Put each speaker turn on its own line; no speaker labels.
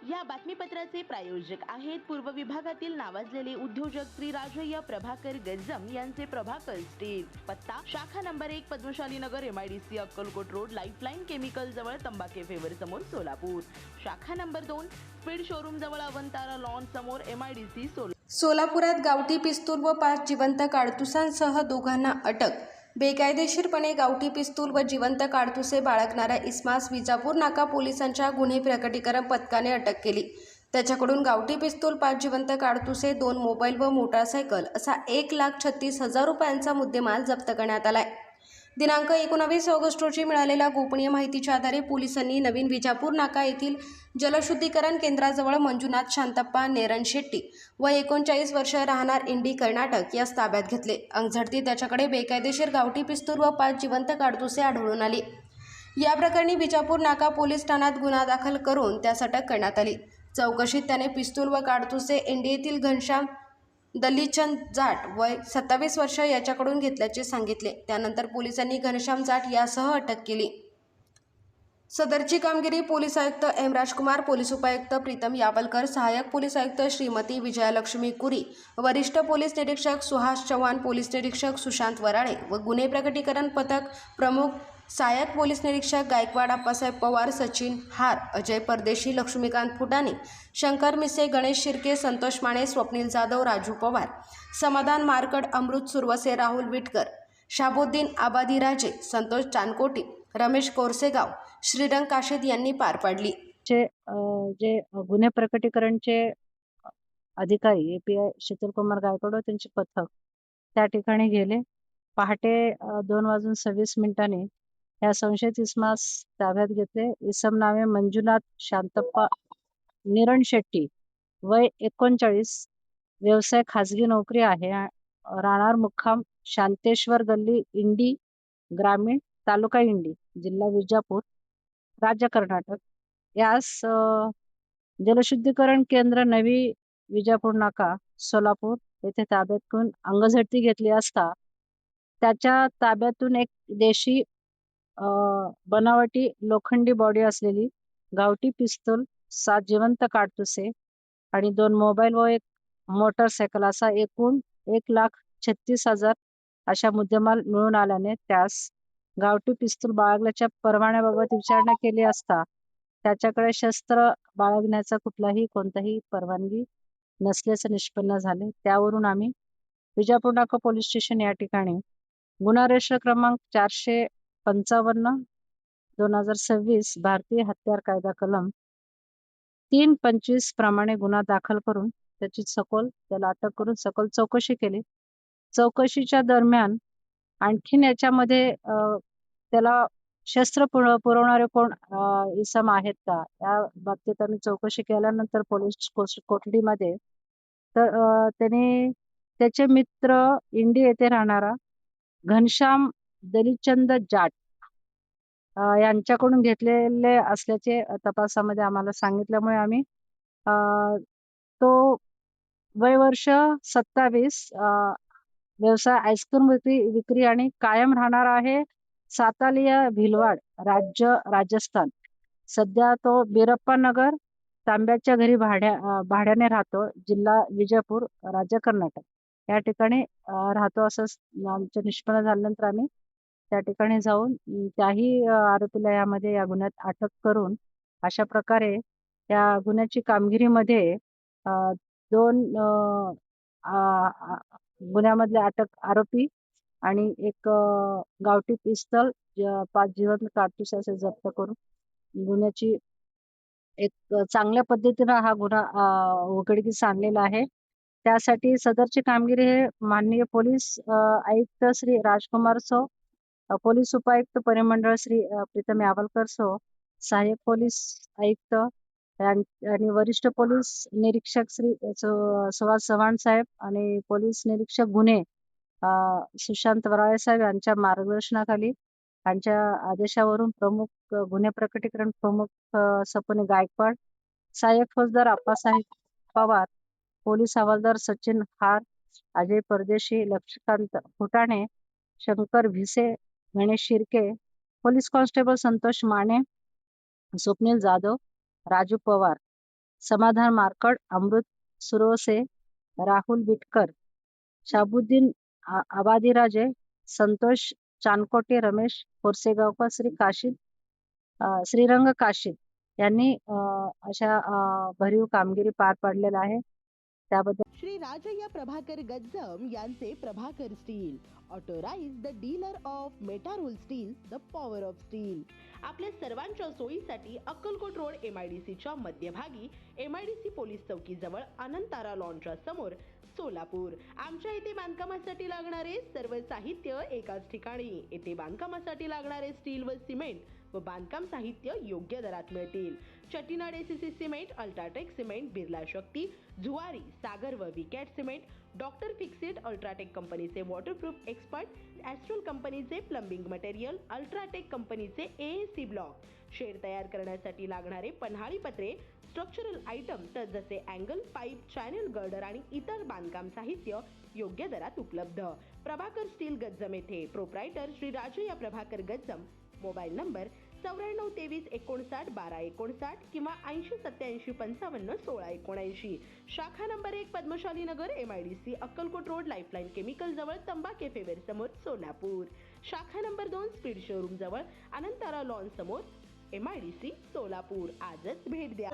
या बातमीपत्राचे प्रायोजक आहेत पूर्व विभागातील नावाजलेले उद्योजक श्री राजय्य प्रभाकर गज्जम यांचे प्रभाकर स्टील। पत्ता शाखा नंबर 1 पद्मशाली नगर MIDC Akkalkot road lifeline chemical जवळ तंबाखे फेवर समोर सोलापूर। शाखा नंबर 2 स्पीड शोरूम जवळ अवंतारा लॉन समोर MIDC
सोलापुरात गावठी पिस्तूल व 5 जिवंत काडतुसांसह दोघांना अटक। बेकायदेशीरपणे गावठी पिस्तूल व जिवंत काडतुसे बाळगणाऱ्या इसमास विजापूर नाका पोलिसांच्या गुन्हे प्रकटीकरण पथकाने अटक केली। त्याच्याकडून गावठी पिस्तूल, 5 जिवंत काडतुसे, 2 मोबाईल व मोटारसायकल असा 1,36,000 रुपयांचा मुद्देमाल जप्त करण्यात आलाय। दिनांक 19 ऑगस्ट रोजी मिळालेल्या गोपनीय माहितीच्या आधारे पोलिसांनी नवीन विजापूर नाका येथील जलशुद्धीकरण केंद्राजवळ मंजुनाथ शांतप्पा नेरनशेट्टी व 39 वर्ष राहणार इंडी कर्नाटक यास ताब्यात घेतले। अंगझडती त्याच्याकडे बेकायदेशीर गावठी पिस्तूल व 5 जिवंत काडतुसे आढळून आली। या प्रकरणी विजापूर नाका पोलीस ठाण्यात गुन्हा दाखल करून त्यास अटक करण्यात आली। चौकशीत त्याने पिस्तूल व काडतुसे इंडी येथील घनश्याम दलीचंद जाट वय 27 वर्ष याच्याकडून घेतल्याचे सांगितले। त्यानंतर पोलिसांनी घनश्याम जाट यासह अटक केली। सदरची कामगिरी पोलीस आयुक्त एम राजकुमार, पोलीस उपायुक्त प्रीतम यावलकर, सहाय्यक पोलीस आयुक्त श्रीमती विजयालक्ष्मी कुरी, वरिष्ठ पोलीस निरीक्षक सुहास चव्हाण, पोलीस निरीक्षक सुशांत वराळे व गुन्हे प्रकटीकरण पथक प्रमुख सहाय्यक पोलीस निरीक्षक गायकवाड आप्पासाहेब पवार, सचिन हार, अजय परदेशी, लक्ष्मीकांत फुटाणे, शंकर मिसे, गणेश शिर्के, संतोष माने, स्वप्नील जाधव, राजू पवार, समाधान मारकड, अमृत सुरवसे, राहुल विटकर, शाबुद्दीन आबादीराजे, संतोष चानकोटी, रमेश कोरसेगाव, श्रीरंग काशेद यांनी पार पाडली।
जे गुन्हे प्रकटीकरणचे अधिकारी API शीतलकुमार गायकवाड व त्यांचे पथक त्या ठिकाणी गेले। पहाटे 2:26 या संशयित इसमास ताब्यात घेतले। इसम नावे मंजुनाथ शांतप्पा निरणशेट्टी, वय 39, व्यवसाय खाजगी नोकरी आहे, राहणार मुक्काम शांतेश्वर गल्ली, इंडी ग्रामीण, तालुका इंडी, जिल्हा विजापूर, राज्य कर्नाटक यास जलशुद्धीकरण केंद्र नवी विजापूर नाका सोलापूर येथे ताब्यात घेऊन अंगझडती घेतली असता त्याच्या ताब्यातून एक देशी बनावटी लोखंडी बॉडी असलेली गावठी पिस्तूल, 7 जिवंत काडतुसे आणि 2 मोबाईल व 1 मोटरसायकल असा एकूण 1,36,000 अशा मुद्देमाल मिळून आल्याने त्यास गावठी पिस्तूल बाळगल्याच्या परवान्याबाबत विचारणा केली असता त्याच्याकडे शस्त्र बाळगण्याचा कोणताही परवानगी नसल्याचे निष्पन्न झाले। त्यावरून आम्ही विजापूर नाका पोलीस स्टेशन या ठिकाणी गुन्हा रजिस्टर क्रमांक 455/2026 भारतीय हत्यार कायदा कलम 325 प्रमाणे गुन्हा दाखल करून त्याला अटक करून सखोल चौकशी केली। चौकशीच्या दरम्यान आणखीन याच्यामध्ये त्याला शस्त्र पुरवणारे कोण इसम आहेत का या बाबतीत आम्ही चौकशी केल्यानंतर पोलीस कोठडीमध्ये तर त्याने त्याचे मित्र इंडी येथे राहणारा घनश्याम दलीचंद जाट यांच्याकडून घेतलेले असल्याचे तपासामध्ये आम्हाला सांगितल्यामुळे आम्ही तो वय वर्ष 27, व्यवसाय आईस्क्रीम विक्री आणि कायम राहणार आहे सातालिया भिलवाड, राज्य राजस्थान। सध्या तो बिरप्पा नगर तांब्याच्या घरी भाड्याने राहतो, जिल्हा विजापूर, राज्य कर्नाटक या ठिकाणी राहतो असं आमचं निष्पन्न झाल्यानंतर आम्ही त्या ठिकाणी जाऊन त्याही आरोपीला या गुन्ह्यात अटक करून अशा प्रकारे या गुन्ह्याची कामगिरीमध्ये 2 गुन्ह्यामधले अटक आरोपी आणि एक गावठी पिस्तल, 5 जिवंत काडतुस असे जप्त करून गुन्ह्याची एक चांगल्या पद्धतीने हा गुन्हा उघडकीस आणलेला आहे। त्यासाठी सदरची कामगिरी हे माननीय पोलीस आयुक्त श्री राजकुमार सो, पोलीस उपायुक्त परिमंडळ श्री प्रीतम यावलकर सो, सहाय्यक पोलीस आयुक्त आणि वरिष्ठ पोलीस निरीक्षक श्री सुहास चव्हाण साहेब आणि पोलीस निरीक्षक गुन्हे सुशांत वराळे साहेब यांच्या मार्गदर्शनाखाली यांच्या आदेशावरून प्रमुख गुन्हे प्रकटीकरण प्रमुख सपने गायकवाड, सहाय्यक फौजदार आप्पासाहेब पवार, पोलीस हवालदार सचिन हार, अजय परदेशी, लक्ष्मीकांत फुटाणे, शंकर भिसे, गणेश शिर्के, पोलीस कॉन्स्टेबल संतोष माने, स्वप्नील जाधव, राजू पवार, समाधान मार्कड, अमृत सुरोसे, राहुल बिटकर, शाबुद्दीन आबादीराजे, संतोष चानकोटे, रमेश कोरसेगावकर, श्रीरंग काशीद यांनी अशा भरीव कामगिरी पार पाडलेला आहे. त्याबद्दल
श्री राजय्या प्रभाकर गज्जम यांचे Prabhakar steel, authorise the dealer of Metarol steel, the power of steel. आपल्या सर्वांच्या सोयीसाठी अक्कलकोट रोड MIDC च्या मध्यभागी, MIDC पोलीस चौकी जवळ, अनंतारा लॉनच्या समोर, सोलापूर. आमच्या इथे बांधकामासाठी लागणारे सर्व साहित्य एकाच ठिकाणी. येथे बांधकामासाठी लागणारे स्टील व सिमेंट व बांधकाम साहित्य योग्य दरात मिळतील. Chettinad ACC cement, UltraTech cement, Birla Shakti, Zuari, Sagar व Vicat cement, Doctor Fixit, UltraTech कंपनीचे वॉटरप्रूफ एक्सपर्ट, ॲस्ट्रल कंपनीचे प्लंबिंग मटेरियल, अल्ट्राटेक कंपनीचे AAC ब्लॉक, शेड तयार करण्यासाठी लागणारे पन्हाळी पत्रे, स्ट्रक्चरल आयटम तर जसे अँगल, पाईप, चॅनल गर्डर आणि इतर बांधकाम साहित्य योग्य दरात उपलब्ध. प्रभाकर स्टील गज्जम येथे. Proprietor Shri Rajayya Prabhakar Gajjam. Mobile number 9423591259 किंवा 8087551679. शाखा नंबर 1, पद्मशाली नगर, MIDC, Akkalkot road, lifeline chemical जवळ, तंबा कॅफे वेर समोर, सोलापूर. शाखा नंबर 2, स्पीड शोरूम जवळ, अनंतारा लॉन समोर, MIDC, सोलापूर. आजच भेट द्या.